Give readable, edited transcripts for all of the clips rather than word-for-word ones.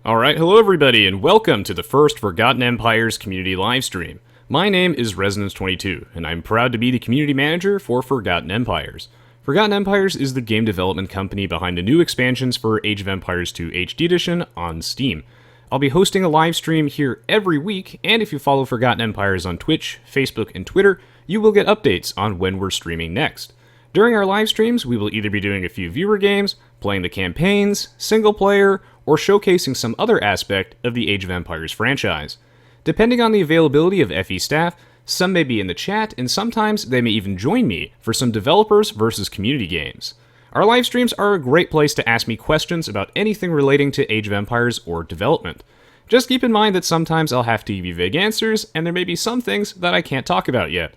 Alright, hello everybody, and welcome to the first Forgotten Empires community livestream. My name is Resonance22, and I'm proud to be the community manager for Forgotten Empires. Forgotten Empires is the game development company behind the new expansions for Age of Empires 2 HD Edition on Steam. I'll be hosting a live stream here every week, and if you follow Forgotten Empires on Twitch, Facebook, and Twitter, you will get updates on when we're streaming next. During our live streams, we will either be doing a few viewer games, playing the campaigns, single player, or showcasing some other aspect of the Age of Empires franchise. Depending on the availability of FE staff, some may be in the chat, and sometimes they may even join me for some developers versus community games. Our live streams are a great place to ask me questions about anything relating to Age of Empires or development. Just keep in mind that sometimes I'll have to give you vague answers, and there may be some things that I can't talk about yet.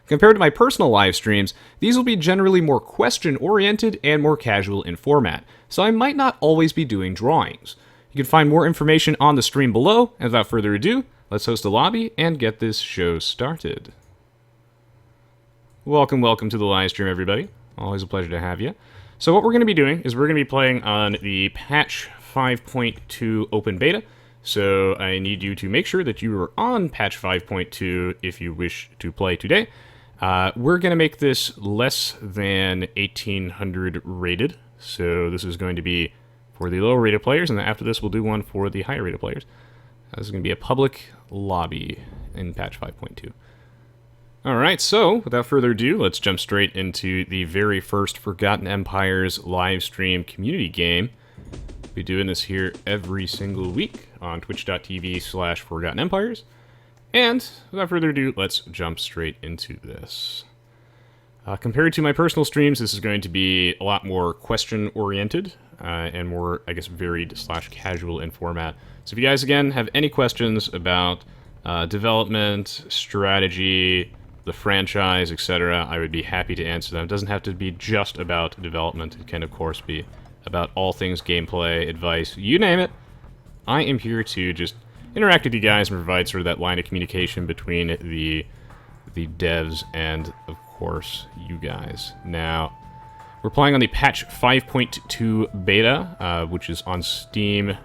Compared to my personal live streams, these will be generally more question-oriented and more casual in format, so I might not always be doing drawings. You can find more information on the stream below, and without further ado, let's host a lobby and get this show started. Welcome to the live stream, everybody. Always a pleasure to have you. So what we're going to be doing is we're going to be playing on the patch 5.2 open beta. So I need you to make sure that you are on patch 5.2 if you wish to play today. We're going to make this less than 1800 rated. So this is going to be for the lower rated players, and then after this we'll do one for the higher rated players. This is going to be a public lobby in patch 5.2. Alright, so without further ado, let's jump straight into the very first Forgotten Empires live stream community game. We'll be doing this here every single week on twitch.tv/Forgotten Empires. And without further ado, let's jump straight into this. Compared to my personal streams, this is going to be a lot more question-oriented and more, I guess, varied/casual in format. So if you guys, again, have any questions about development, strategy, the franchise, etc., I would be happy to answer them. It doesn't have to be just about development. It can, of course, be about all things gameplay, advice, you name it. I am here to just interact with you guys and provide sort of that line of communication between the devs and, of course, you guys. Now, we're playing on the patch 5.2 beta, which is on Steam.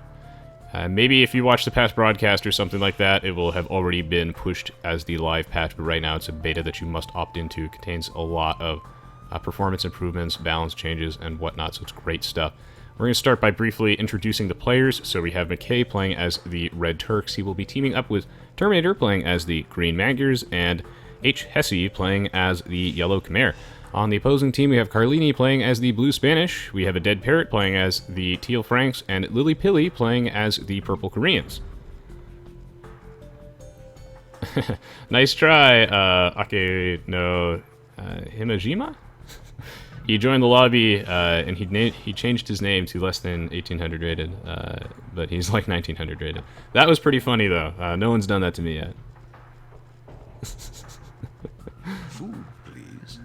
Maybe if you watch the past broadcast or something like that, it will have already been pushed as the live patch, but right now it's a beta that you must opt into. It contains a lot of performance improvements, balance changes, and whatnot, so it's great stuff. We're going to start by briefly introducing the players. So we have McKay playing as the Red Turks. He will be teaming up with Terminator playing as the Green Magyars, and H. Hesse playing as the Yellow Khmer. On the opposing team, we have Carlini playing as the Blue Spanish. We have a Dead Parrot playing as the Teal Franks, and Lily Pilly playing as the Purple Koreans. Nice try, Ake no Himajima? He joined the lobby, and he changed his name to less than 1800 rated, but he's like 1900 rated. That was pretty funny, though. No one's done that to me yet. Food, please.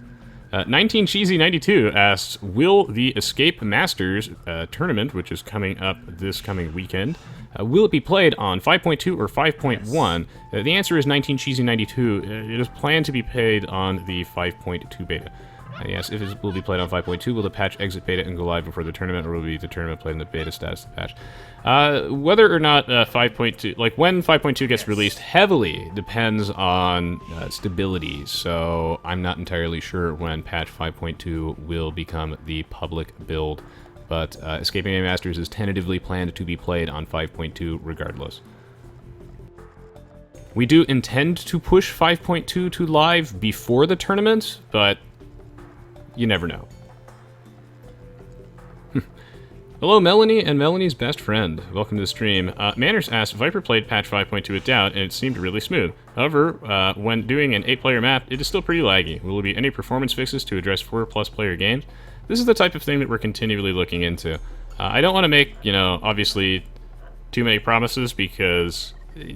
19Cheesy92 asks, will the Escape Masters tournament, which is coming up this coming weekend, will it be played on 5.2 or 5.1? The answer is 19Cheesy92. It is planned to be played on the 5.2 beta. Yes, if it will be played on 5.2, will the patch exit beta and go live before the tournament, or will the tournament played in the beta status of the patch? Whether or not 5.2, like when 5.2 gets released, heavily depends on stability, so I'm not entirely sure when patch 5.2 will become the public build, but Escaping Game Masters is tentatively planned to be played on 5.2 regardless. We do intend to push 5.2 to live before the tournament, but you never know. Hello, Melanie and Melanie's best friend. Welcome to the stream. Manners asked, Viper played patch 5.2 with Doubt, and it seemed really smooth. However, when doing an 8-player map, it is still pretty laggy. Will there be any performance fixes to address 4+ player games? This is the type of thing that we're continually looking into. I don't want to make, obviously, too many promises, because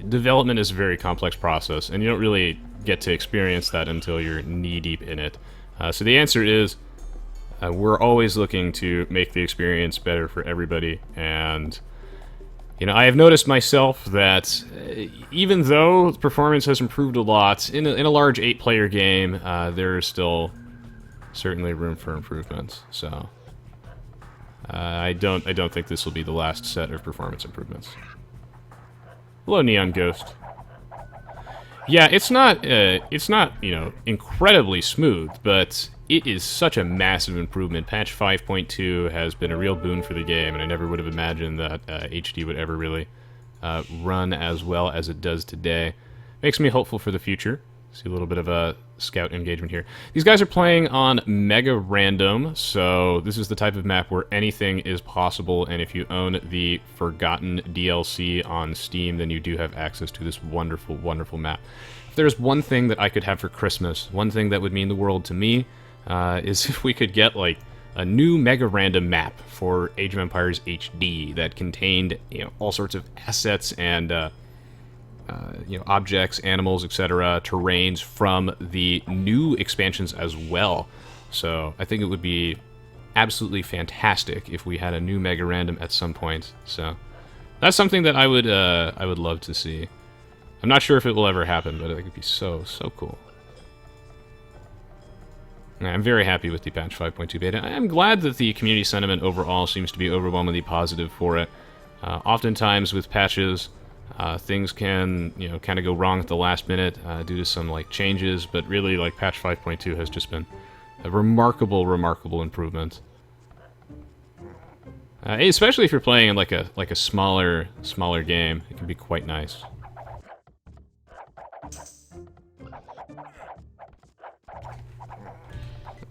development is a very complex process, and you don't really get to experience that until you're knee-deep in it. So the answer is, we're always looking to make the experience better for everybody, and I have noticed myself that even though performance has improved a lot, in a large 8-player game, there is still certainly room for improvements, so I don't think this will be the last set of performance improvements. Hello, Neon Ghost. Yeah, it's not, you know, incredibly smooth, but it is such a massive improvement. Patch 5.2 has been a real boon for the game, and I never would have imagined that HD would ever really run as well as it does today. Makes me hopeful for the future. See a little bit of a scout engagement here. These guys are playing on Mega Random, so this is the type of map where anything is possible, and if you own the Forgotten DLC on Steam, then you do have access to this wonderful, wonderful map. If there's one thing that I could have for Christmas, one thing that would mean the world to me, is if we could get, like, a new Mega Random map for Age of Empires HD that contained, you know, all sorts of assets and, you know, objects, animals, etc., terrains from the new expansions as well. So I think it would be absolutely fantastic if we had a new Mega Random at some point. So that's something that I would love to see. I'm not sure if it will ever happen, but I think it'd be so cool. I'm very happy with the patch 5.2 beta. I'm glad that the community sentiment overall seems to be overwhelmingly positive for it. Oftentimes with patches, things can, you know, kind of go wrong at the last minute due to some, like, changes, but really, like, patch 5.2 has just been a remarkable, remarkable improvement. Especially if you're playing in, like a smaller game, it can be quite nice.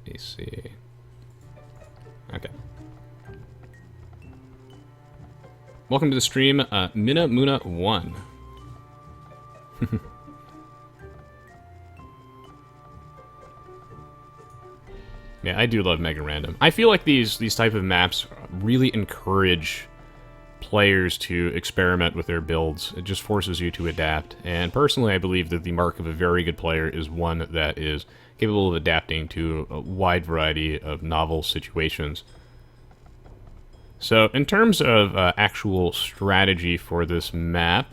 Let me see. Okay. Welcome to the stream, Minamuna1. Yeah, I do love Mega Random. I feel like these type of maps really encourage players to experiment with their builds. It just forces you to adapt. And personally, I believe that the mark of a very good player is one that is capable of adapting to a wide variety of novel situations. So, in terms of actual strategy for this map,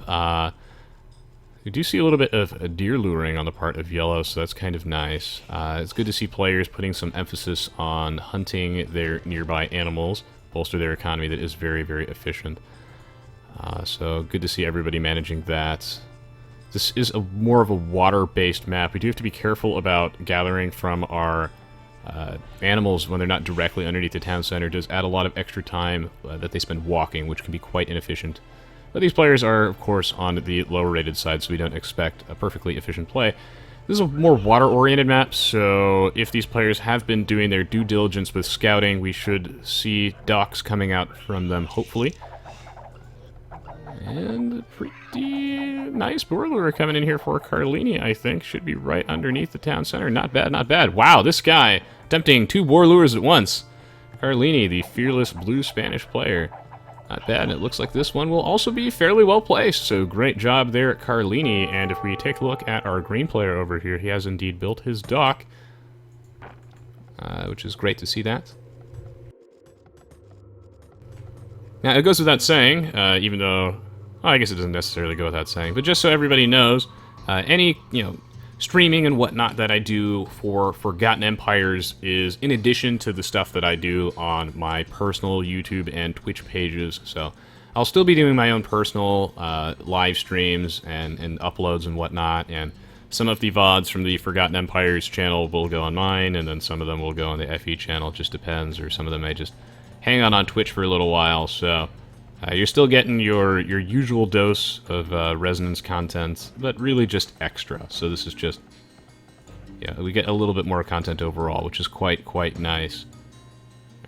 we do see a little bit of deer luring on the part of Yellow, so that's kind of nice. It's good to see players putting some emphasis on hunting their nearby animals, bolster their economy. That is very, very efficient. So, good to see everybody managing that. This is more of a water-based map. We do have to be careful about gathering from our animals when they're not directly underneath the town center. It does add a lot of extra time that they spend walking, which can be quite inefficient. But these players are, of course, on the lower rated side, so we don't expect a perfectly efficient play. This is a more water-oriented map, so if these players have been doing their due diligence with scouting, we should see docks coming out from them, hopefully. And a pretty nice boiler coming in here for Carlini, I think. Should be right underneath the town center. Not bad, not bad. Wow, this guy attempting 2 boar lures at once. Carlini, the fearless blue Spanish player. Not bad, and it looks like this one will also be fairly well placed. So great job there at Carlini. And if we take a look at our green player over here, he has indeed built his dock. Which is great to see that. Now, it goes without saying, even though... Well, I guess it doesn't necessarily go without saying, but just so everybody knows, any, you know, streaming and whatnot that I do for Forgotten Empires is in addition to the stuff that I do on my personal YouTube and Twitch pages. So I'll still be doing my own personal live streams and uploads and whatnot, and some of the VODs from the Forgotten Empires channel will go on mine, and then some of them will go on the FE channel. It just depends, or some of them may just hang on Twitch for a little while. So you're still getting your usual dose of Resonance content, but really just extra. So this is just, yeah, we get a little bit more content overall, which is quite nice.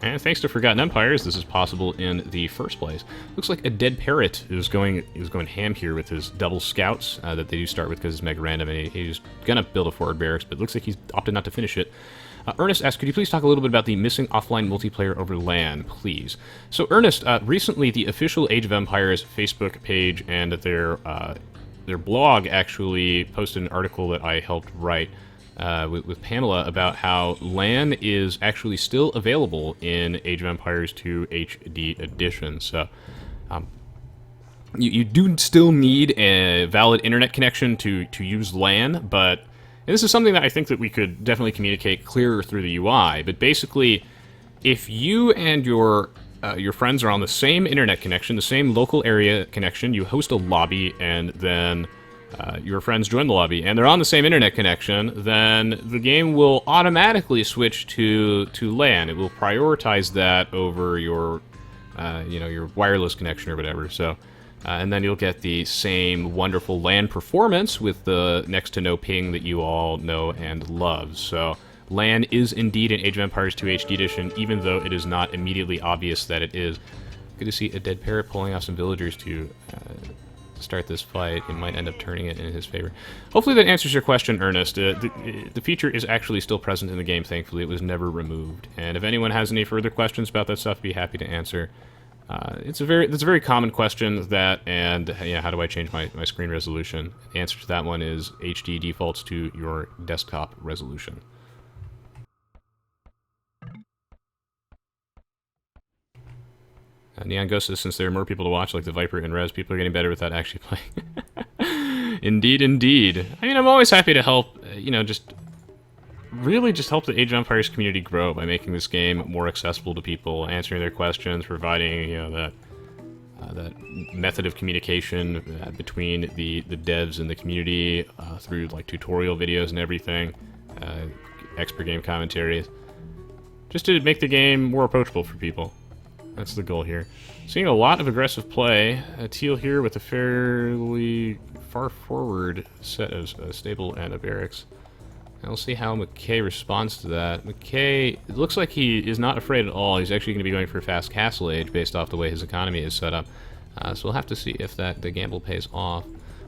And thanks to Forgotten Empires, this is possible in the first place. Looks like a dead parrot is going ham here with his double scouts that they do start with because it's mega random, and he's gonna build a forward barracks, but it looks like he's opted not to finish it. Ernest asks, could you please talk a little bit about the missing offline multiplayer over LAN, please? So, Ernest, recently the official Age of Empires Facebook page and their blog actually posted an article that I helped write with Pamela about how LAN is actually still available in Age of Empires 2 HD Edition. So, you do still need a valid internet connection to use LAN, but... And this is something that I think that we could definitely communicate clearer through the UI, but basically, if you and your your friends are on the same internet connection, the same local area connection. You host a lobby, and then your friends join the lobby, and they're on the same internet connection, then the game will automatically switch to LAN. It will prioritize that over your, your wireless connection or whatever. So, and then you'll get the same wonderful LAN performance with the next to no ping that you all know and love. So, LAN is indeed an Age of Empires 2 HD edition, even though it is not immediately obvious that it is. Good to see a dead parrot pulling off some villagers to start this fight. It might end up turning it in his favor. Hopefully that answers your question, Ernest. The feature is actually still present in the game, thankfully. It was never removed. And if anyone has any further questions about that stuff, I'd be happy to answer. It's a very common question, that, and how do I change my screen resolution? The answer to that one is HD defaults to your desktop resolution. Neon Ghost says, since there are more people to watch, like the Viper and Rez, people are getting better without actually playing. Indeed, indeed. I mean, I'm always happy to help, really just help the Age of Empires community grow by making this game more accessible to people, answering their questions, providing, that method of communication between the devs and the community through, like, tutorial videos and everything, expert game commentaries, just to make the game more approachable for people. That's the goal here. Seeing a lot of aggressive play. Teal here with a fairly far forward set of stable and a barracks. And we'll see how McKay responds to that. McKay, it looks like he is not afraid at all. He's actually going to be going for fast castle age based off the way his economy is set up. So we'll have to see if the gamble pays off.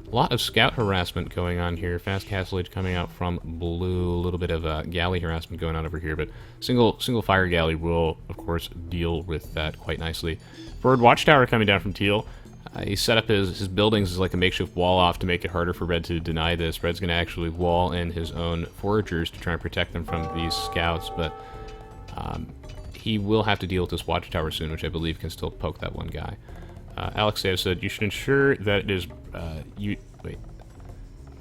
A lot of scout harassment going on here. Fast castle age coming out from blue. A little bit of galley harassment going on over here, but single fire galley will, of course, deal with that quite nicely. Forward watchtower coming down from Teal. He set up his buildings as like a makeshift wall off to make it harder for Red to deny this. Red's going to actually wall in his own foragers to try and protect them from these scouts, but he will have to deal with this watchtower soon, which I believe can still poke that one guy. Alex said, you should ensure that it is,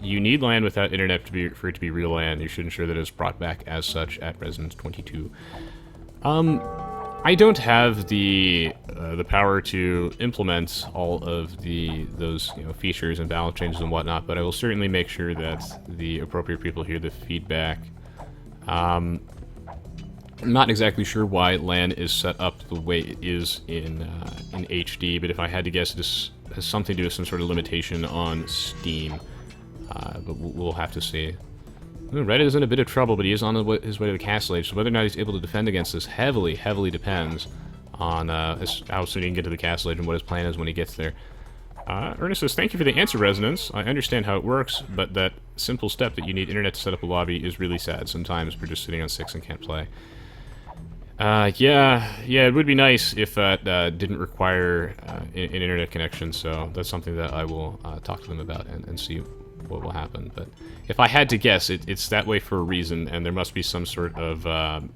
you need land without internet for it to be real land. You should ensure that it is brought back as such at Resonance 22. I don't have the power to implement all of those features and balance changes and whatnot, but I will certainly make sure that the appropriate people hear the feedback. I'm not exactly sure why LAN is set up the way it is in HD, but if I had to guess, this has something to do with some sort of limitation on Steam. But we'll have to see. Red is in a bit of trouble, but he is on his way to the castle age, so whether or not he's able to defend against this heavily depends on how soon he can get to the castle age and what his plan is when he gets there. Ernest says, thank you for the answer, Resonance. I understand how it works, but that simple step that you need internet to set up a lobby is really sad. Sometimes we're just sitting on 6 and can't play. Yeah, it would be nice if that didn't require an internet connection, so that's something that I will talk to them about and see what will happen. But if I had to guess, it's that way for a reason, and there must be some sort of an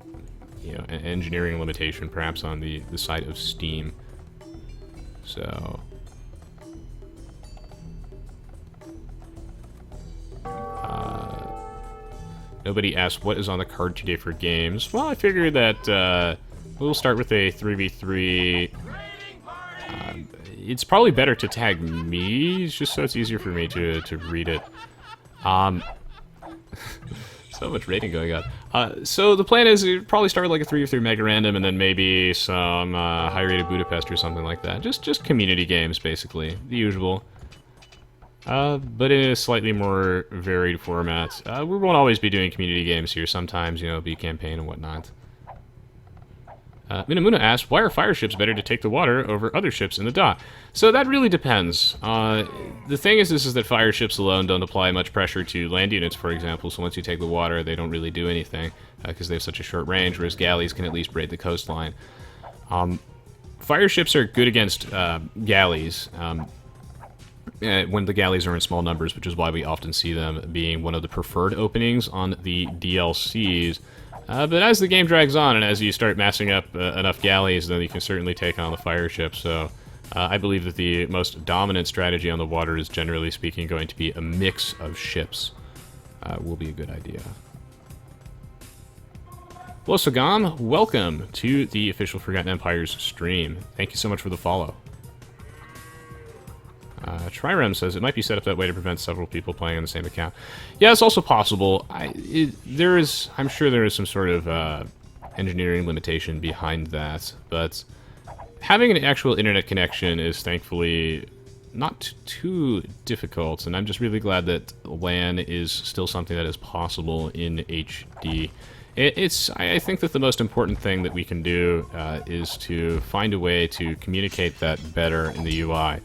engineering limitation, perhaps on the side of Steam. So nobody asked what is on the card today for games. Well, I figured that we'll start with a 3v3. It's probably better to tag me, just so it's easier for me to read it. So much rating going on. So the plan is you'd probably start with like a 3v3 mega random, and then maybe some high-rated Budapest or something like that. Just community games, basically. The usual. But in a slightly more varied format. We won't always be doing community games here. Sometimes, it'll be campaign and whatnot. Minamuna asks, why are fire ships better to take the water over other ships in the dock? So that really depends. The thing is that fire ships alone don't apply much pressure to land units, for example, so once you take the water, they don't really do anything, because they have such a short range, whereas galleys can at least braid the coastline. Fire ships are good against galleys, when the galleys are in small numbers, which is why we often see them being one of the preferred openings on the DLCs. But as the game drags on, and as you start massing up enough galleys, then you can certainly take on the fire ship. So I believe that the most dominant strategy on the water is, generally speaking, going to be a mix of ships. Will be a good idea. Hello, Sagam. Welcome to the official Forgotten Empires stream. Thank you so much for the follow. Trirem says it might be set up that way to prevent several people playing on the same account. Yeah, it's also possible. I'm sure there is some sort of engineering limitation behind that, but having an actual internet connection is thankfully not too difficult, and I'm just really glad that LAN is still something that is possible in HD. I think that the most important thing that we can do is to find a way to communicate that better in the UI.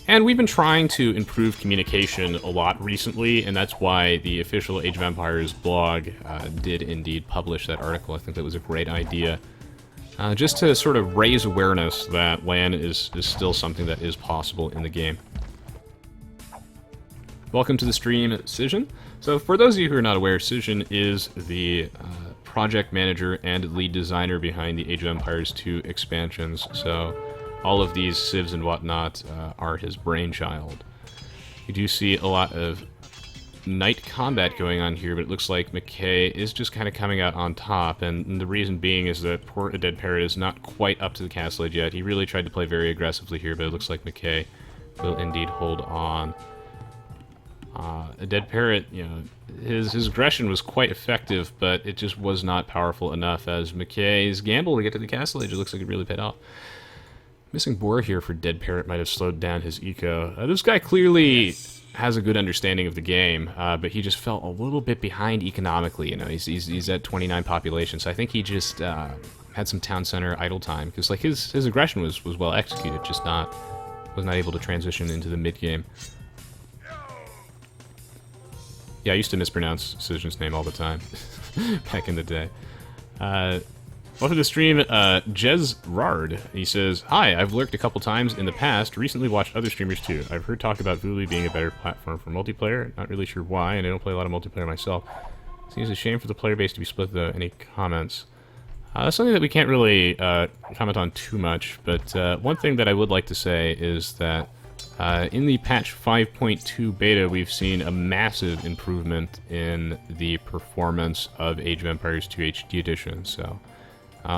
And we've been trying to improve communication a lot recently, and that's why the official Age of Empires blog did indeed publish that article. I think that was a great idea. Just to sort of raise awareness that LAN is still something that is possible in the game. Welcome to the stream, Cision. So for those of you who are not aware, Cision is the project manager and lead designer behind the Age of Empires 2 expansions, so all of these civs and whatnot are his brainchild. You do see a lot of night combat going on here, but it looks like McKay is just kind of coming out on top, and the reason being is that poor A Dead Parrot is not quite up to the castle age yet. He really tried to play very aggressively here, but it looks like McKay will indeed hold on. A Dead Parrot, you know, his aggression was quite effective, but it just was not powerful enough as McKay's gamble to get to the castle age. It looks like it really paid off. Missing boar here for Dead Parrot might have slowed down his eco. This guy clearly has a good understanding of the game, but he just felt a little bit behind economically. You know, he's at 29 population, so I think he just had some town center idle time, because like his aggression was well executed, just was not able to transition into the mid game. Yeah, I used to mispronounce Cision's name all the time back in the day. Welcome to the stream, Jezrard. He says, "Hi, I've lurked a couple times in the past, recently watched other streamers too. I've heard talk about Vuli being a better platform for multiplayer, not really sure why, and I don't play a lot of multiplayer myself. Seems a shame for the player base to be split though. Any comments?" That's something that we can't really comment on too much, but one thing that I would like to say is that in the patch 5.2 beta, we've seen a massive improvement in the performance of Age of Empires 2 HD Edition, so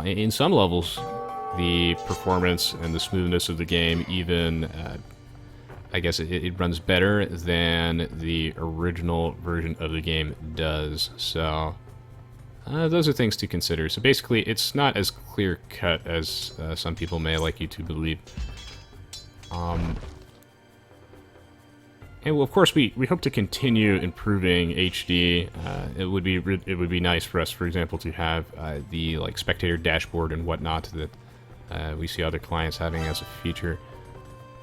in some levels, the performance and the smoothness of the game even, I guess it runs better than the original version of the game does, so those are things to consider. So basically, it's not as clear-cut as some people may like you to believe. And well, of course, we hope to continue improving HD. It would be nice for us, for example, to have the like spectator dashboard and whatnot that we see other clients having as a feature.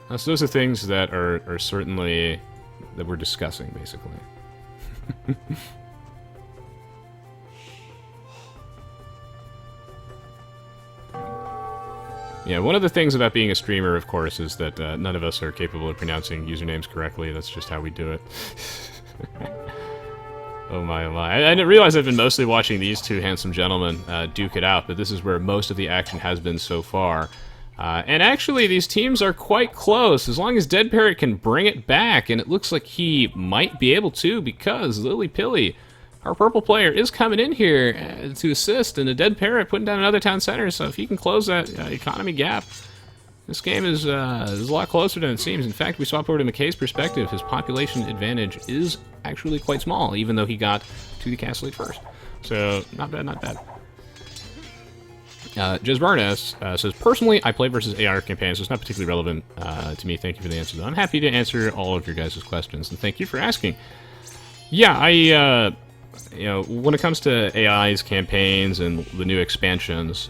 So those are things that are certainly that we're discussing, basically. Yeah, one of the things about being a streamer, of course, is that none of us are capable of pronouncing usernames correctly. That's just how we do it. Oh my, oh my. I didn't realize I've been mostly watching these two handsome gentlemen duke it out, but this is where most of the action has been so far. And actually, these teams are quite close, as long as Dead Parrot can bring it back, and it looks like he might be able to, because Lily Pilly, our purple player, is coming in here to assist, and the Dead Parrot putting down another town center, so if he can close that economy gap, this game is a lot closer than it seems. In fact, we swap over to McKay's perspective. His population advantage is actually quite small, even though he got to the castle lead first. So, not bad, not bad. Jezbarnes says, "Personally, I play versus AR campaigns, so it's not particularly relevant to me. Thank you for the answer, though. I'm happy to answer all of your guys' questions, and thank you for asking." Yeah, you know, when it comes to AI's campaigns and the new expansions,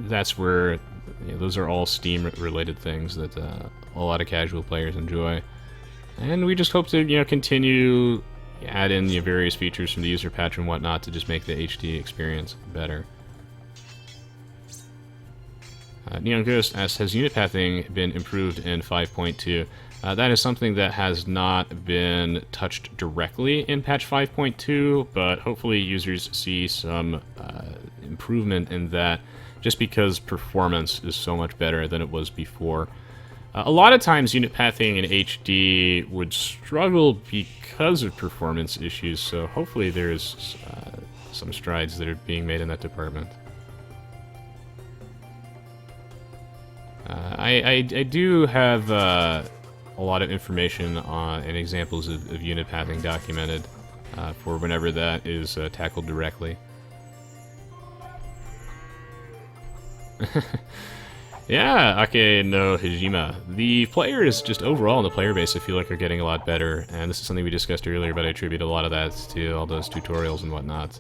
that's where, you know, those are all Steam-related things that a lot of casual players enjoy. And we just hope to, you know, continue add in the various features from the user patch and whatnot to just make the HD experience better. Neon Ghost asks, has unit pathing been improved in 5.2? That is something that has not been touched directly in patch 5.2, but hopefully users see some improvement in that, just because performance is so much better than it was before. A lot of times unit pathing in HD would struggle because of performance issues, so hopefully there's some strides that are being made in that department. I do have a lot of information on and examples of unit pathing documented for whenever that is tackled directly. Yeah, Ake no Hijima. The players, just overall in the player base, I feel like are getting a lot better, and this is something we discussed earlier, but I attribute a lot of that to all those tutorials and whatnot.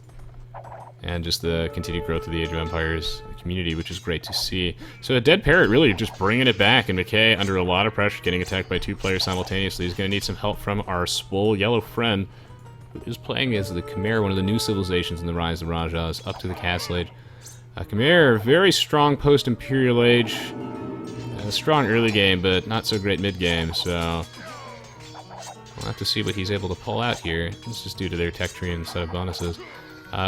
And just the continued growth of the Age of Empires community, which is great to see. So a Dead Parrot really just bringing it back, and McKay under a lot of pressure, getting attacked by 2 players simultaneously. He's going to need some help from our swole yellow friend, who is playing as the Khmer, one of the new civilizations in the Rise of the Rajas, up to the Castle Age. Khmer, very strong post-Imperial Age. Strong early game, but not so great mid-game, so we'll have to see what he's able to pull out here. This is due to their tech tree and set of bonuses.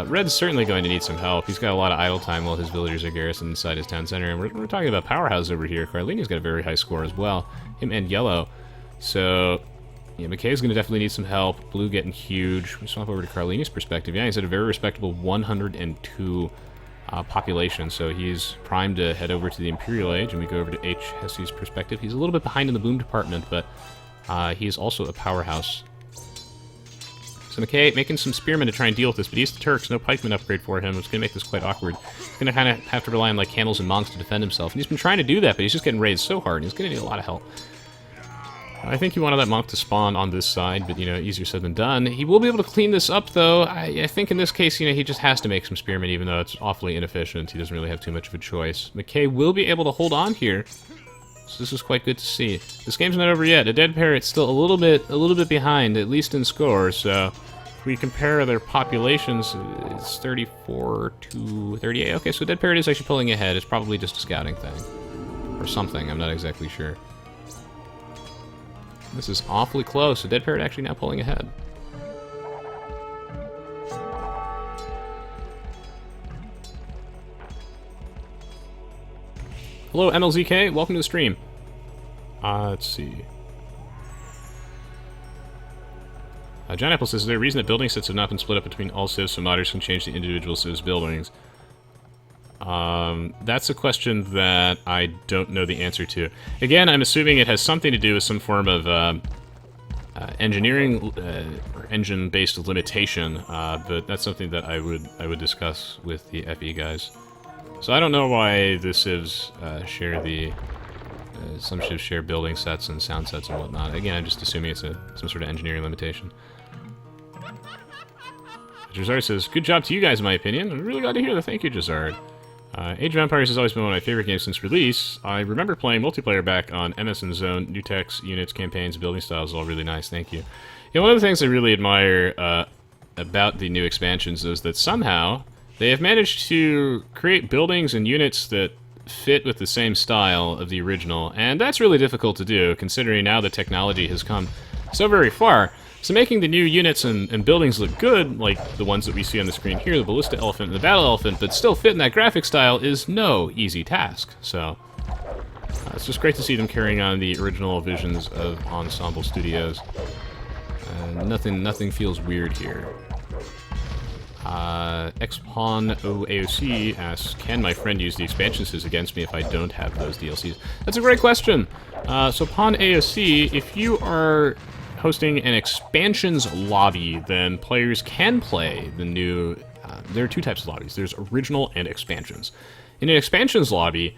Red's certainly going to need some help. He's got a lot of idle time while his villagers are garrisoned inside his town center, and we're talking about powerhouse over here. Carlini's got a very high score as well, him and Yellow. So, yeah, McKay's going to definitely need some help. Blue getting huge. We swap over to Carlini's perspective. Yeah, he's at a very respectable 102 population, so he's primed to head over to the Imperial Age, and we go over to H. Hesse's perspective. He's a little bit behind in the boom department, but he is also a powerhouse. So McKay making some spearmen to try and deal with this, but he's the Turks, no pikeman upgrade for him. It's going to make this quite awkward. He's going to kind of have to rely on like camels and monks to defend himself, and he's been trying to do that, but he's just getting raised so hard, and he's going to need a lot of help. I think he wanted that monk to spawn on this side, but, you know, easier said than done. He will be able to clean this up, though. I think in this case, you know, he just has to make some spearmen, even though it's awfully inefficient. He doesn't really have too much of a choice. McKay will be able to hold on here, so this is quite good to see. This game's not over yet. The Dead Parrot's still a little bit behind, at least in score, so if we compare their populations, it's 34 to 38. Okay, so Dead Parrot is actually pulling ahead. It's probably just a scouting thing, or something. I'm not exactly sure. This is awfully close, so Dead Parrot actually now pulling ahead. Hello, MLZK. Welcome to the stream. Let's see. John Apple says, is there a reason that building sets have not been split up between all civs so modders can change the individual civs buildings? That's a question that I don't know the answer to. Again, I'm assuming it has something to do with some form of engineering or engine-based limitation, but that's something that I would discuss with the FE guys. So I don't know why the civs share the some civs share building sets and sound sets and whatnot. Again, I'm just assuming it's some sort of engineering limitation. Jazard says, good job to you guys, in my opinion. I'm really glad to hear that. Thank you, Jazard. Age of Empires has always been one of my favorite games since release. I remember playing multiplayer back on MSN Zone. New techs, units, campaigns, building styles, all really nice. Thank you. You know, one of the things I really admire about the new expansions is that somehow they have managed to create buildings and units that fit with the same style of the original, and that's really difficult to do, considering now the technology has come so very far. So making the new units and buildings look good, like the ones that we see on the screen here, the Ballista Elephant and the Battle Elephant, but still fit in that graphic style is no easy task. So it's just great to see them carrying on the original visions of Ensemble Studios. Nothing feels weird here. Xpawn Aoe2 asks, can my friend use the expansions against me if I don't have those DLCs? That's a great question. So Pawn Aoe2, if you are hosting an expansions lobby, then players can play the new... there are two types of lobbies. There's original and expansions. In an expansions lobby,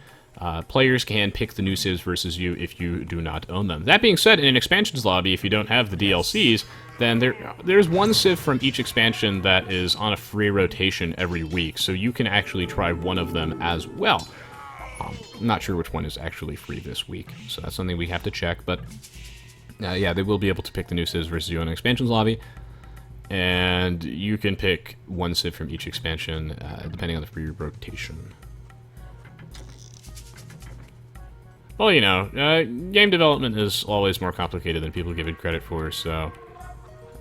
players can pick the new civs versus you if you do not own them. That being said, in an expansions lobby, if you don't have the DLCs, then there's one civ from each expansion that is on a free rotation every week, so you can actually try one of them as well. I'm not sure which one is actually free this week, so that's something we have to check, but... yeah, they will be able to pick the new civs versus you in an expansions lobby, and you can pick one civ from each expansion, depending on the free rotation. Well, you know, game development is always more complicated than people give it credit for, so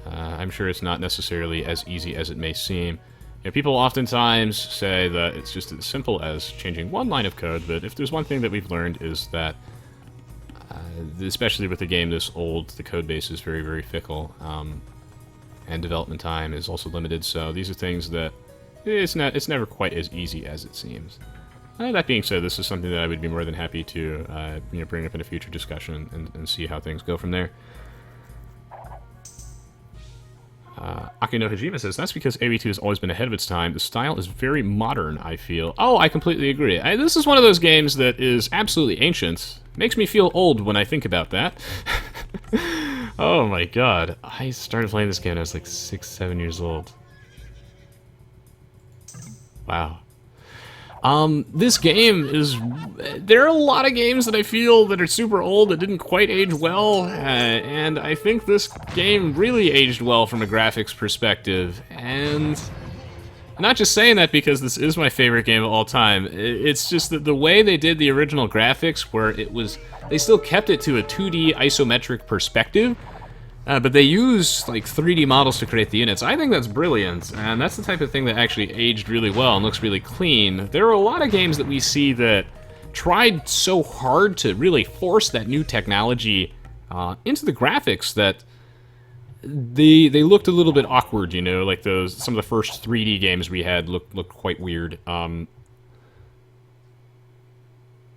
I'm sure it's not necessarily as easy as it may seem. You know, people oftentimes say that it's just as simple as changing one line of code, but if there's one thing that we've learned is that especially with a game this old, the code base is very, very fickle, and development time is also limited, so these are things that it's never quite as easy as it seems. That being said, this is something that I would be more than happy to bring up in a future discussion and see how things go from there. Akino Hajime says, that's because Aoe2 has always been ahead of its time. The style is very modern, I feel. Oh, I completely agree. This is one of those games that is absolutely ancient. Makes me feel old when I think about that. Oh my god. I started playing this game when I was like 6, 7 years old. Wow. This game is... There are a lot of games that I feel that are super old that didn't quite age well, and I think this game really aged well from a graphics perspective, and... I'm not just saying that because this is my favorite game of all time, it's just that the way they did the original graphics, where it was... They still kept it to a 2D isometric perspective, but they used like 3D models to create the units. I think that's brilliant, and that's the type of thing that actually aged really well and looks really clean. There are a lot of games that we see that tried so hard to really force that new technology into the graphics that they looked a little bit awkward, you know, like some of the first 3D games we had looked quite weird.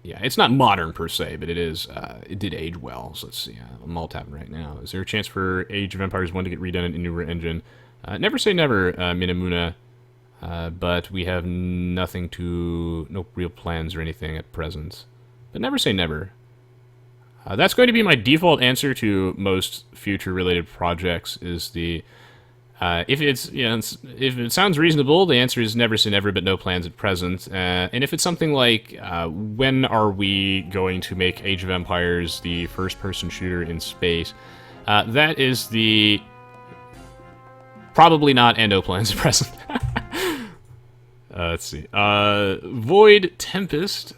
Yeah, it's not modern per se, but it did age well. So let's see, I'm all tapping right now. Is there a chance for Age of Empires 1 to get redone in a newer engine? Never say never, Minamuna, but we have no real plans or anything at present. But never say never. That's going to be my default answer to most future-related projects, is the... if it sounds reasonable, the answer is never say never, but no plans at present. And if it's something like, when are we going to make Age of Empires the first-person shooter in space? That is the probably not, and no plans at present. Let's see. Void Tempest,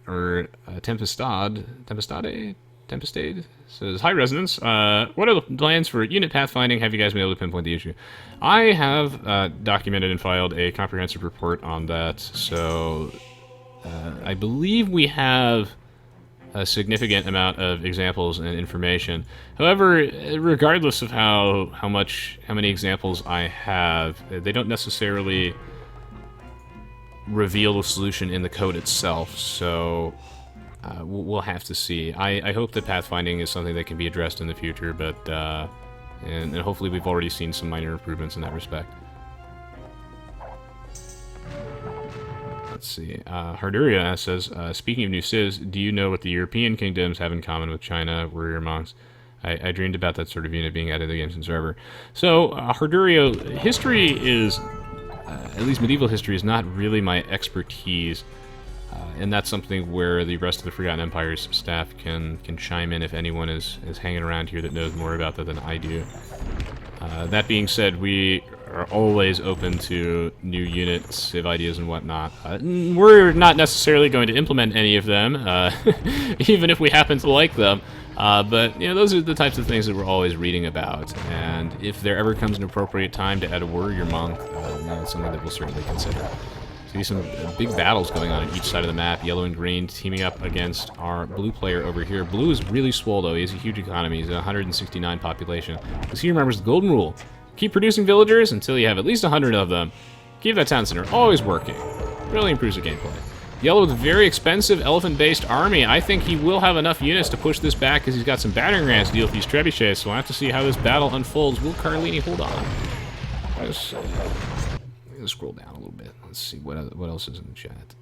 or Tempestade, says, hi, Resonance. What are the plans for unit pathfinding? Have you guys been able to pinpoint the issue? I have documented and filed a comprehensive report on that, so I believe we have a significant amount of examples and information. However, regardless of how many examples I have, they don't necessarily reveal the solution in the code itself, so we'll have to see. I hope that pathfinding is something that can be addressed in the future, but and hopefully we've already seen some minor improvements in that respect. Let's see. Harduria says, speaking of new civs, do you know what the European kingdoms have in common with China, warrior monks? I dreamed about that sort of unit being added to the game since forever. So, Harduria, history is, at least medieval history, is not really my expertise. And that's something where the rest of the Forgotten Empires staff can chime in if anyone is hanging around here that knows more about that than I do. That being said, we are always open to new units, civ ideas, and whatnot. We're not necessarily going to implement any of them, even if we happen to like them. But you know, those are the types of things that we're always reading about. And if there ever comes an appropriate time to add a warrior monk, that's something that we'll certainly consider. See some big battles going on each side of the map. Yellow and green teaming up against our blue player over here. Blue is really swole, though. He has a huge economy. He's at 169 population. Because he remembers the golden rule. Keep producing villagers until you have at least 100 of them. Keep that town center always working. Really improves the gameplay. Yellow with a very expensive elephant-based army. I think he will have enough units to push this back because he's got some battering rams to deal with these trebuchets, so we'll have to see how this battle unfolds. Will Carlini hold on? Let's scroll down a little bit. Let's see what else is in the chat.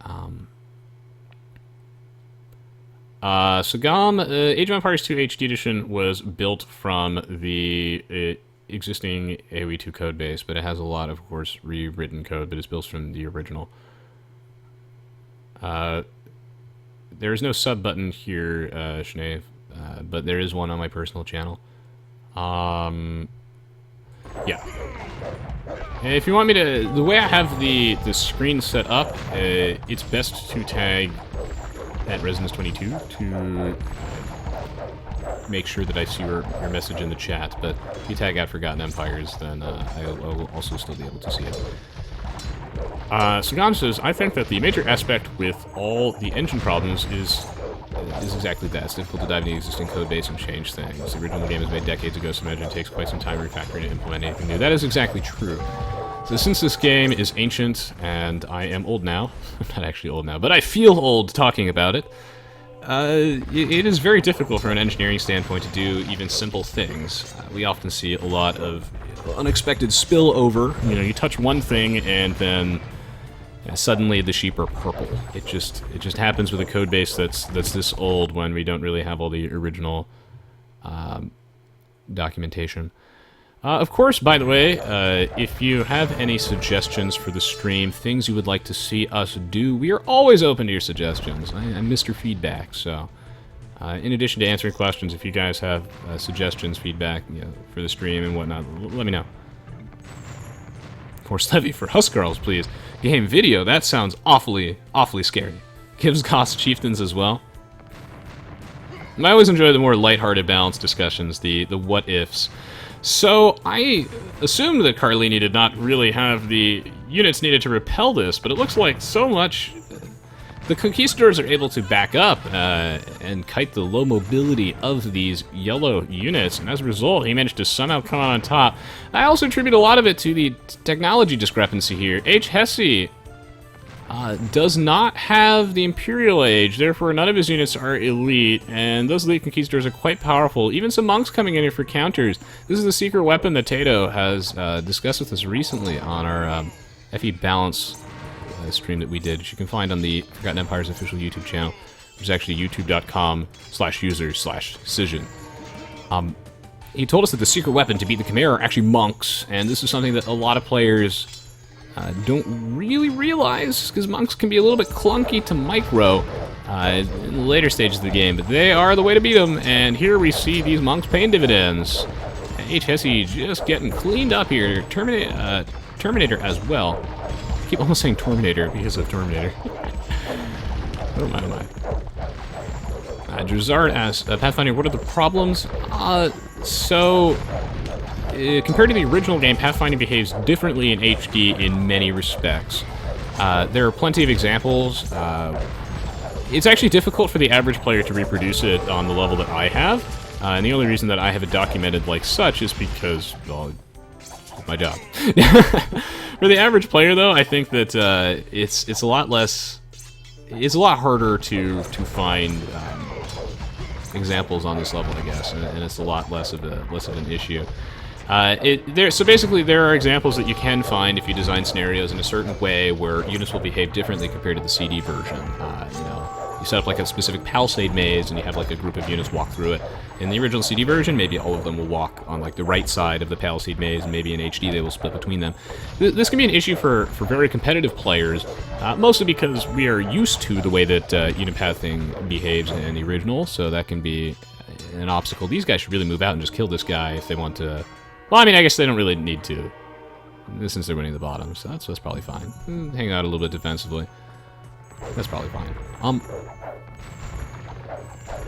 Sagam, Age of Empires 2 HD Edition was built from the existing Aoe2 code base, but it has a lot of course, rewritten code, but it's built from the original. There is no sub button here, Sinead, but there is one on my personal channel. Yeah. If you want me to... The way I have the screen set up, it's best to tag at Resonance22 to make sure that I see your message in the chat, but if you tag at Forgotten Empires, then I will also still be able to see it. Sagan says, I think that the major aspect with all the engine problems is exactly that. It's difficult to dive into the existing code base and change things. The original game was made decades ago, so imagine it takes quite some time to refactor and implement anything new. That is exactly true. So since this game is ancient, and I am old now, I'm not actually old now, but I feel old talking about it, it is very difficult from an engineering standpoint to do even simple things. We often see a lot of unexpected spillover. You know, you touch one thing and then suddenly the sheep are purple. It just happens with a code base that's this old when we don't really have all the original documentation. Of course, by the way, if you have any suggestions for the stream, things you would like to see us do, we are always open to your suggestions. I'm Mr. Feedback, so in addition to answering questions, if you guys have suggestions, feedback, you know, for the stream and whatnot, let me know. Force Levy for Huskarls, please. Game video, that sounds awfully scary. Gives cost chieftains as well. I always enjoy the more lighthearted, balanced discussions, the what-ifs. So, I assumed that Carlini did not really have the units needed to repel this, but it looks like so much... The Conquistadors are able to back up and kite the low mobility of these yellow units, and as a result, he managed to somehow come out on top. I also attribute a lot of it to the technology discrepancy here. H. Hesse does not have the Imperial Age, therefore none of his units are elite, and those elite Conquistadors are quite powerful. Even some monks coming in here for counters. This is the secret weapon that Tato has discussed with us recently on our FE Balance stream that we did, which you can find on the Forgotten Empire's official YouTube channel, which is actually youtube.com/users/Cision. He told us that the secret weapon to beat the Chimera are actually monks, and this is something that a lot of players don't really realize, because monks can be a little bit clunky to micro in the later stages of the game, but they are the way to beat them, and here we see these monks paying dividends. H. Hesse just getting cleaned up here. Terminator as well. I keep almost saying Terminator because of Terminator. Oh my, oh my. Drazard asks, Pathfinder, what are the problems? Compared to the original game, Pathfinder behaves differently in HD in many respects. There are plenty of examples. It's actually difficult for the average player to reproduce it on the level that I have, and the only reason that I have it documented like such is because, well, my job. For the average player, though, I think that it's a lot less. It's a lot harder to find examples on this level, I guess, and it's a lot less of an issue. So basically, there are examples that you can find if you design scenarios in a certain way where units will behave differently compared to the CD version. You set up like a specific palisade maze, and you have like a group of units walk through it. In the original CD version, maybe all of them will walk on like the right side of the palisade maze, and maybe in HD they will split between them. This can be an issue for very competitive players, mostly because we are used to the way that unit pathing behaves in the original, so that can be an obstacle. These guys should really move out and just kill this guy if they want to. Well, I mean, I guess they don't really need to, since they're winning the bottom, so that's probably fine. Hang out a little bit defensively. That's probably fine.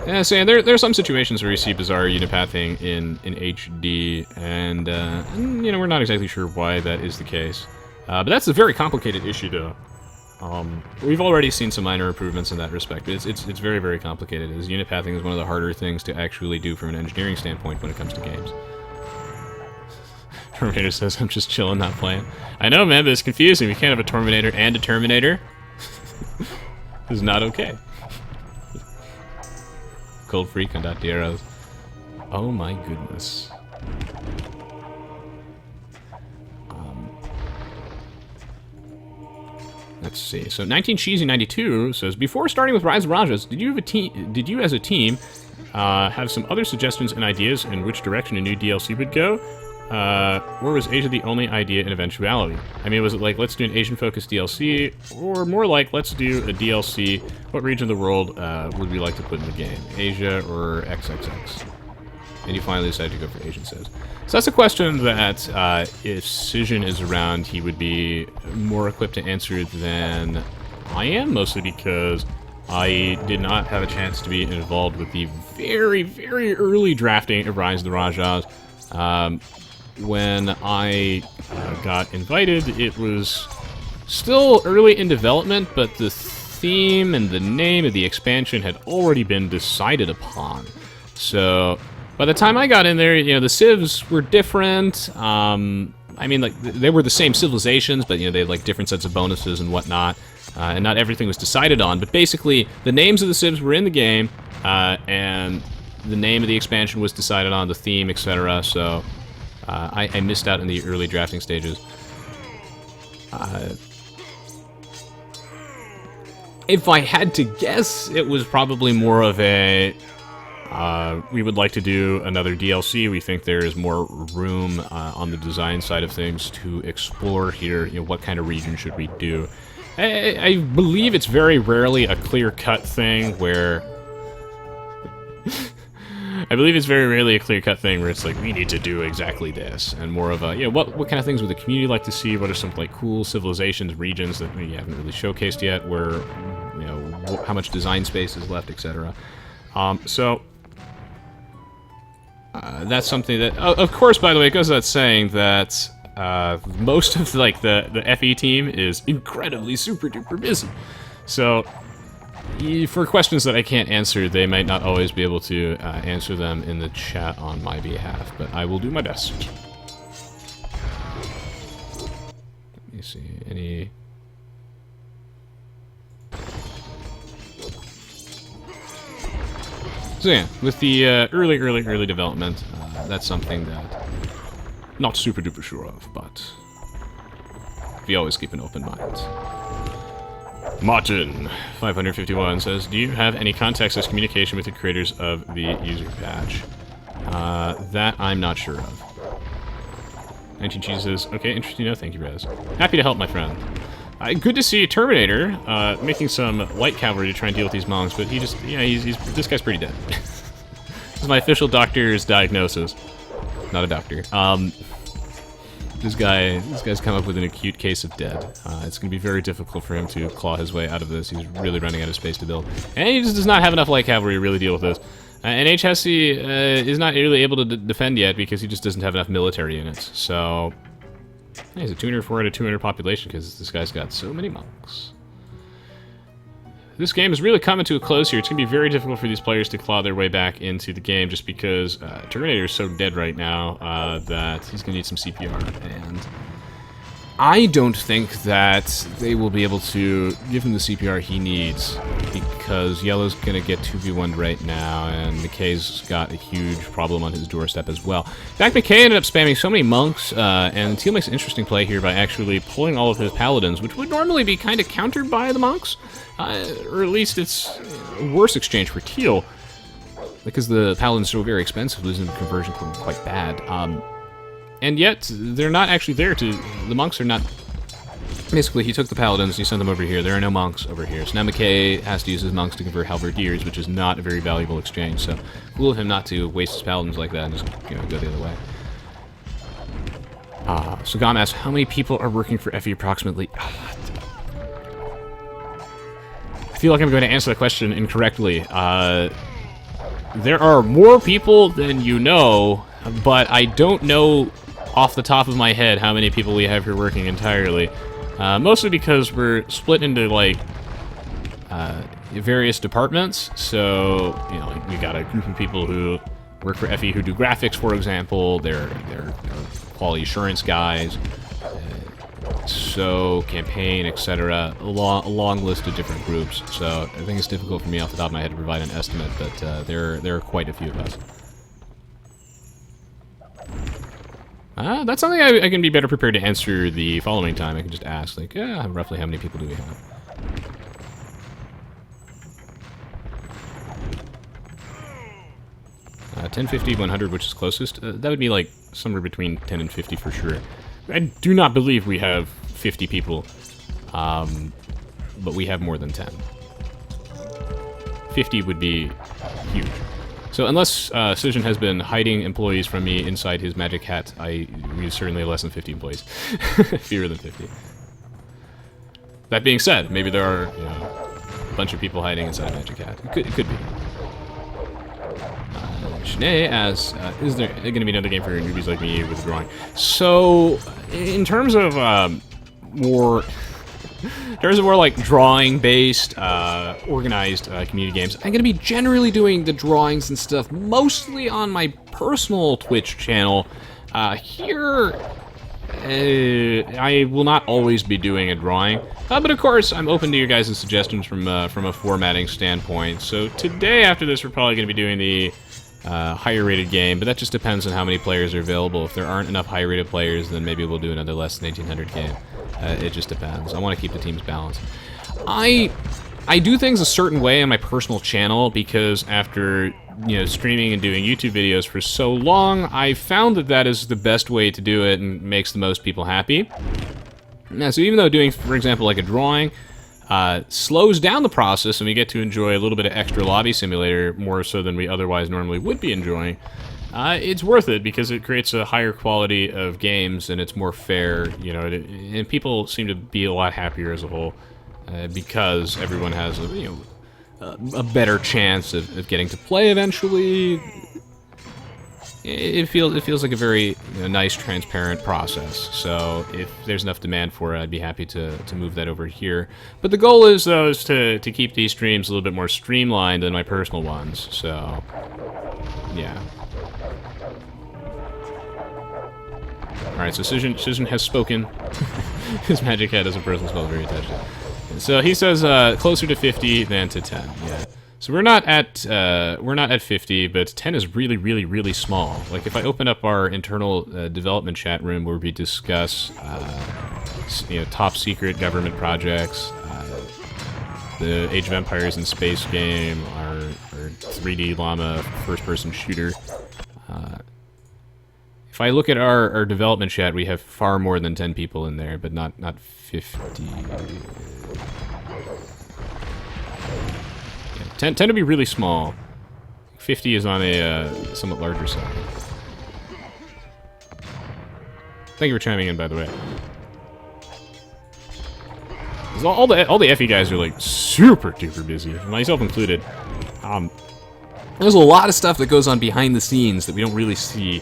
Yeah, so yeah, there are some situations where you see bizarre unit pathing in HD, and you know, we're not exactly sure why that is the case. But that's a very complicated issue, though. We've already seen some minor improvements in that respect, but it's very, very complicated, as unit pathing is one of the harder things to actually do from an engineering standpoint when it comes to games. Terminator says, I'm just chilling, not playing. I know, man, but it's confusing. We can't have a Terminator and a Terminator. It's not okay. Cold Freak on Dot Arrows. Oh my goodness. Let's see. So 19 Cheesy 92 says, before starting with Rise of Rajas, did you as a team have some other suggestions and ideas in which direction a new DLC would go? Or was Asia the only idea in eventuality? I mean, was it like, let's do an Asian-focused DLC, or more like, let's do a DLC, what region of the world would we like to put in the game? Asia or XXX? And you finally decided to go for Asian, says. So that's a question that, if Cision is around, he would be more equipped to answer than I am, mostly because I did not have a chance to be involved with the very, very early drafting of Rise of the Rajas. When I got invited, it was still early in development, but the theme and the name of the expansion had already been decided upon. So by the time I got in there, you know, the civs were different. I mean, like, they were the same civilizations, but, you know, they had, like, different sets of bonuses and whatnot. And not everything was decided on, but basically, the names of the civs were in the game, and the name of the expansion was decided on, the theme, etc., so I missed out in the early drafting stages. If I had to guess, it was probably more of a... we would like to do another DLC. We think there is more room on the design side of things to explore here. You know, what kind of region should we do? I believe it's very rarely a clear-cut thing where... I believe it's very rarely a clear-cut thing where it's like, we need to do exactly this, and more of a, you know, what kind of things would the community like to see? What are some, like, cool civilizations, regions that we haven't really showcased yet, where, you know, how much design space is left, etc. So... that's something that, of course, by the way, it goes without saying that most of like the FE team is incredibly super duper busy. So for questions that I can't answer, they might not always be able to answer them in the chat on my behalf, but I will do my best. Let me see, any... So yeah, with the early development, that's something that not super duper sure of, but we always keep an open mind. Martin 551 says, "Do you have any context as communication with the creators of the user patch?" That I'm not sure of. 19 Cheese says, "Okay, interesting to know. Thank you, Rez. Happy to help, my friend." Good to see Terminator making some light cavalry to try and deal with these monks, but he just, yeah, this guy's pretty dead. This is my official doctor's diagnosis. Not a doctor. This guy's come up with an acute case of dead. It's going to be very difficult for him to claw his way out of this. He's really running out of space to build. And he just does not have enough light cavalry to really deal with this. And H-Hesse is not really able to defend yet because he just doesn't have enough military units. So... yeah, he's a 204 out of 200 population because this guy's got so many monks. This game is really coming to a close here. It's going to be very difficult for these players to claw their way back into the game just because Terminator is so dead right now that he's going to need some CPR. And I don't think that they will be able to give him the CPR he needs because Yellow's going to get 2v1'd right now, and McKay's got a huge problem on his doorstep as well. In fact, McKay ended up spamming so many monks, and Teal makes an interesting play here by actually pulling all of his paladins, which would normally be kind of countered by the monks, or at least it's a worse exchange for Teal, because the paladins are so very expensive, losing the conversion quite bad. And yet, they're not actually there to... the monks are not... basically, he took the paladins and he sent them over here. There are no monks over here. So now McKay has to use his monks to convert halberdiers, which is not a very valuable exchange. So, cool of him not to waste his paladins like that and just, you know, go the other way. So Gom asks, how many people are working for FE approximately? I feel like I'm going to answer the question incorrectly. There are more people than you know, but I don't know off the top of my head how many people we have here working entirely. Mostly because we're split into, like, various departments. So, you know, like, we got a group of people who work for FE who do graphics, for example. They're quality assurance guys. So, campaign, etc. A long list of different groups. So, I think it's difficult for me off the top of my head to provide an estimate, but there are quite a few of us. That's something I can be better prepared to answer the following time. I can just ask, like, roughly how many people do we have? Uh, 10, 50, 100, which is closest. That would be, like, somewhere between 10 and 50 for sure. I do not believe we have 50 people, but we have more than 10. 50 would be huge. So unless Cision has been hiding employees from me inside his magic hat, we certainly have less than 50 employees. Fewer than 50. That being said, maybe there are, you know, a bunch of people hiding inside a magic hat. It could be. Shanae asks, is there going to be another game for newbies like me with drawing? So, in terms of more like drawing-based, organized community games, I'm going to be generally doing the drawings and stuff mostly on my personal Twitch channel. Here, I will not always be doing a drawing, but of course I'm open to your guys' suggestions from a formatting standpoint. So today, after this, we're probably going to be doing the higher rated game, but that just depends on how many players are available. If there aren't enough high rated players, then maybe we'll do another less than 1800 game. It just depends. I want to keep the teams balanced. I do things a certain way on my personal channel because after streaming and doing YouTube videos for so long, I found that that is the best way to do it and makes the most people happy. Now, so even though doing, for example, like a drawing slows down the process and we get to enjoy a little bit of extra lobby simulator more so than we otherwise normally would be enjoying, it's worth it because it creates a higher quality of games and it's more fair, and people seem to be a lot happier as a whole because everyone has a better chance of getting to play eventually. It feels like a very nice, transparent process. So if there's enough demand for it, I'd be happy to move that over here. But the goal is, though, is to keep these streams a little bit more streamlined than my personal ones. So, yeah. Alright, so Susan has spoken. His magic head as a personal spell, very attached to it. So he says closer to 50 than to 10. Yeah. So we're not at 50, but 10 is really, really, really small. Like if I open up our internal development chat room where we discuss top secret government projects, the Age of Empires and space game, our 3D llama first-person shooter. If I look at our development chat, we have far more than 10 people in there, but not 50. Yeah, 10 to be really small. 50 is on a somewhat larger side. Thank you for chiming in, by the way. All the FE guys are like super duper busy, myself included. There's a lot of stuff that goes on behind the scenes that we don't really see.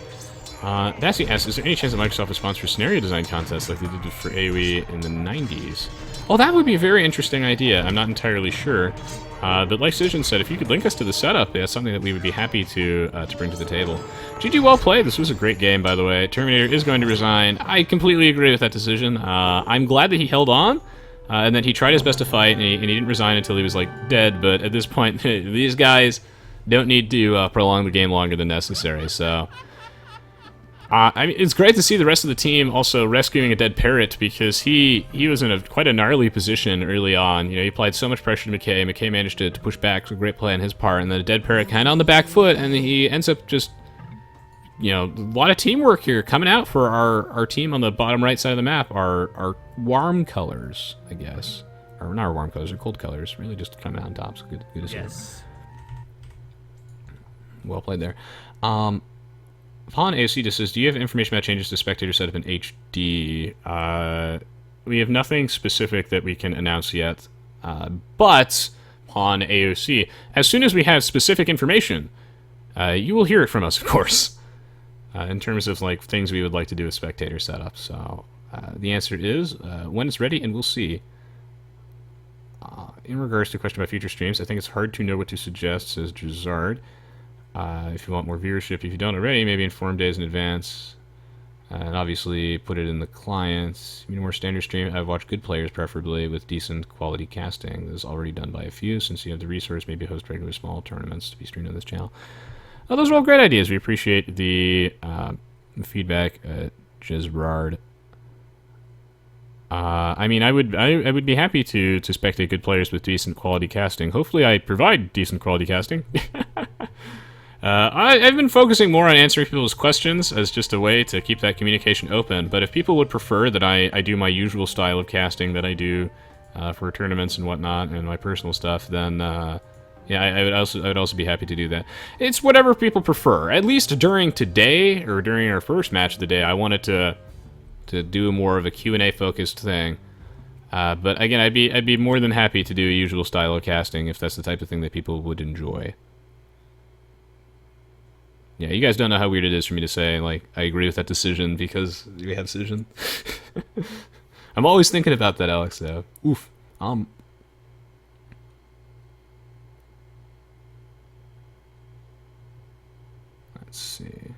Dassy asks, is there any chance that Microsoft would sponsor a scenario design contest like they did for Aoe in the 90s? Well, that would be a very interesting idea. I'm not entirely sure. But like Susan said, if you could link us to the setup, that's something that we would be happy to bring to the table. GG, well played. This was a great game, by the way. Terminator is going to resign. I completely agree with that decision. I'm glad that he held on, and that he tried his best to fight, and he didn't resign until he was, like, dead. But at this point, these guys don't need to prolong the game longer than necessary, so... I mean, it's great to see the rest of the team also rescuing a dead parrot because he was in quite a gnarly position early on. He applied so much pressure to McKay. McKay managed to push back. So great play on his part. And then a dead parrot kind of on the back foot. And he ends up just, a lot of teamwork here coming out for our team on the bottom right side of the map. Our warm colors, I guess. Or not our warm colors, our cold colors. Really just coming out on top. So good to see. Yes. Well played there. Pawn Aoe2 just says, do you have information about changes to spectator setup in HD? We have nothing specific that we can announce yet, but Pawn Aoe2, as soon as we have specific information, you will hear it from us, of course, in terms of like things we would like to do with spectator setup. So the answer is when it's ready, and we'll see. In regards to a question about future streams, I think it's hard to know what to suggest, says Jazard. If you want more viewership, if you don't already, maybe inform days in advance. And obviously put it in the clients. More standard stream. I've watched good players, preferably with decent quality casting. This is already done by a few, since you have the resource, maybe host regular small tournaments to be streamed on this channel. Those are all great ideas. We appreciate the feedback, Jezrard. I mean, I would be happy to spectate good players with decent quality casting. Hopefully I provide decent quality casting. I've been focusing more on answering people's questions as just a way to keep that communication open, but if people would prefer that I do my usual style of casting that I do for tournaments and whatnot, and my personal stuff, then yeah, I would also be happy to do that. It's whatever people prefer. At least during today, or during our first match of the day, I wanted to do more of a Q&A focused thing. But again, I'd be more than happy to do a usual style of casting if that's the type of thing that people would enjoy. Yeah, you guys don't know how weird it is for me to say, like, I agree with that decision because we have decision. I'm always thinking about that, Alex, though. Oof. Let's see.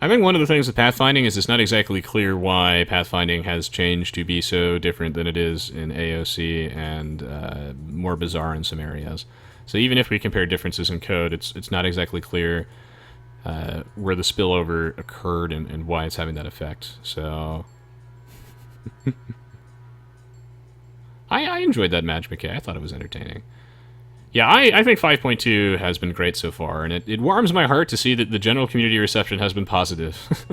I think one of the things with pathfinding is it's not exactly clear why pathfinding has changed to be so different than it is in AOC and more bizarre in some areas. So even if we compare differences in code, it's not exactly clear where the spillover occurred and why it's having that effect. So I enjoyed that match, McKay. I thought it was entertaining. Yeah, I think 5.2 has been great so far, and it warms my heart to see that the general community reception has been positive.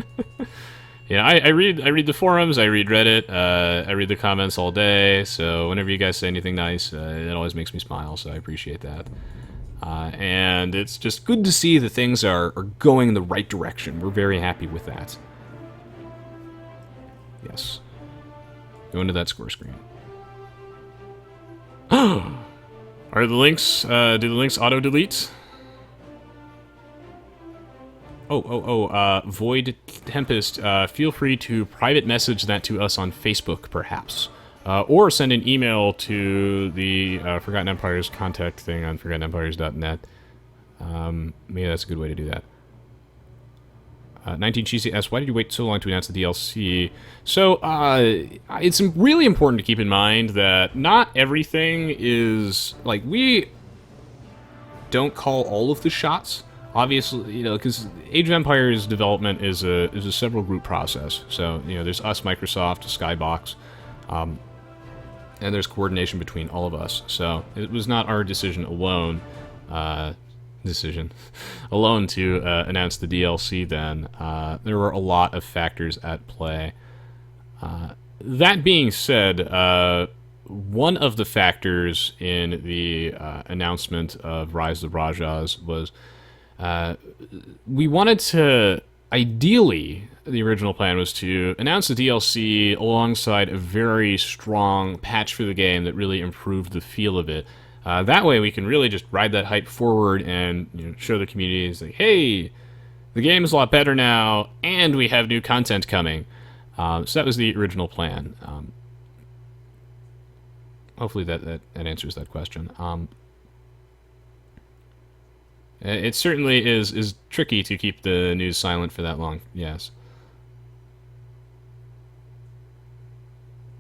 Yeah, I read the forums, I read Reddit, I read the comments all day, so whenever you guys say anything nice, it always makes me smile, so I appreciate that. And it's just good to see that things are going in the right direction. We're very happy with that. Yes. Go into that score screen. Are the links, do the links auto-delete? Void Tempest, feel free to private message that to us on Facebook, perhaps. Or send an email to the Forgotten Empires contact thing on ForgottenEmpires.net. Maybe that's a good way to do that. 19 Cheesy asks, why did you wait so long to announce the DLC? So, it's really important to keep in mind that not everything is, like, we don't call all of the shots. Obviously, you know, because Age of Empires development is a several group process. So, you know, there's us, Microsoft, Skybox, and there's coordination between all of us. So, it was not our decision alone, alone to announce the DLC then. There were a lot of factors at play. That being said, one of the factors in the announcement of Rise of the Rajas was we wanted to, ideally, the original plan was to announce the DLC alongside a very strong patch for the game that really improved the feel of it. That way we can really just ride that hype forward and, you know, show the community, like, hey, the game is a lot better now, and we have new content coming. So that was the original plan. Hopefully that answers that question. It certainly is tricky to keep the news silent for that long, yes.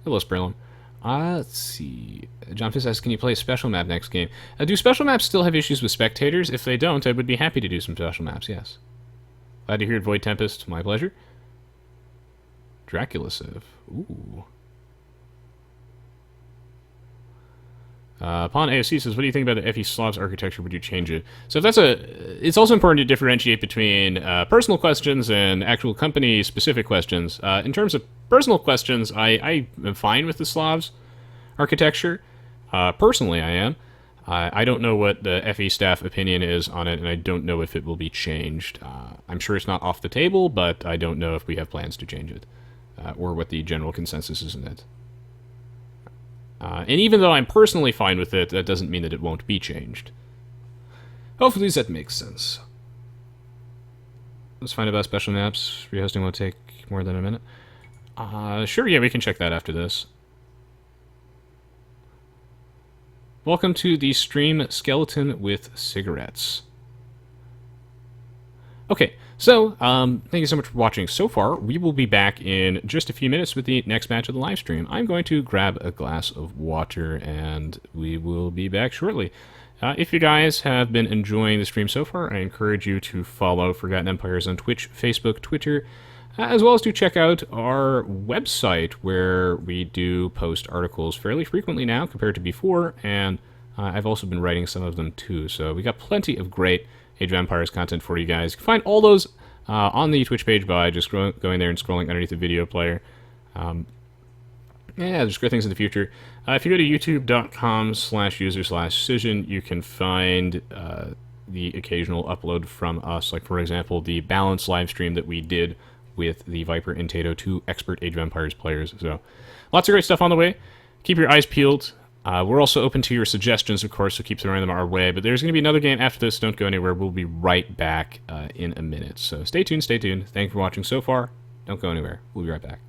Hello, Sprillum. Let's see. John Fiss asks, can you play a special map next game? Do special maps still have issues with spectators? If they don't, I would be happy to do some special maps, yes. Glad to hear it, Void Tempest. My pleasure. Dracula Civ. Ooh. Upon AOC says, what do you think about the FE Slavs architecture? Would you change it? So if that's it's also important to differentiate between personal questions and actual company-specific questions. In terms of personal questions, I am fine with the Slavs architecture. Personally, I am. I don't know what the FE staff opinion is on it, and I don't know if it will be changed. I'm sure it's not off the table, but I don't know if we have plans to change it, or what the general consensus is in it. And even though I'm personally fine with it, that doesn't mean that it won't be changed. Hopefully that makes sense. Let's find about special maps. Rehosting won't take more than a minute. Sure, yeah, we can check that after this. Welcome to the stream Skeleton with Cigarettes. Okay, so, thank you so much for watching so far. We will be back in just a few minutes with the next match of the live stream. I'm going to grab a glass of water, and we will be back shortly. If you guys have been enjoying the stream so far, I encourage you to follow Forgotten Empires on Twitch, Facebook, Twitter, as well as to check out our website, where we do post articles fairly frequently now compared to before, and I've also been writing some of them too. So we got plenty of great Age of Empires content for you guys. You can find all those on the Twitch page by just going there and scrolling underneath the video player. Yeah, there's great things in the future. If you go to youtube.com/user/Cision, you can find the occasional upload from us. Like, for example, the Balance live stream that we did with the Viper and Tato, 2 expert Age of Empires players. So, lots of great stuff on the way. Keep your eyes peeled. We're also open to your suggestions, of course, so keep throwing them our way. But there's going to be another game after this. Don't go anywhere. We'll be right back in a minute. So stay tuned, stay tuned. Thank you for watching so far. Don't go anywhere. We'll be right back.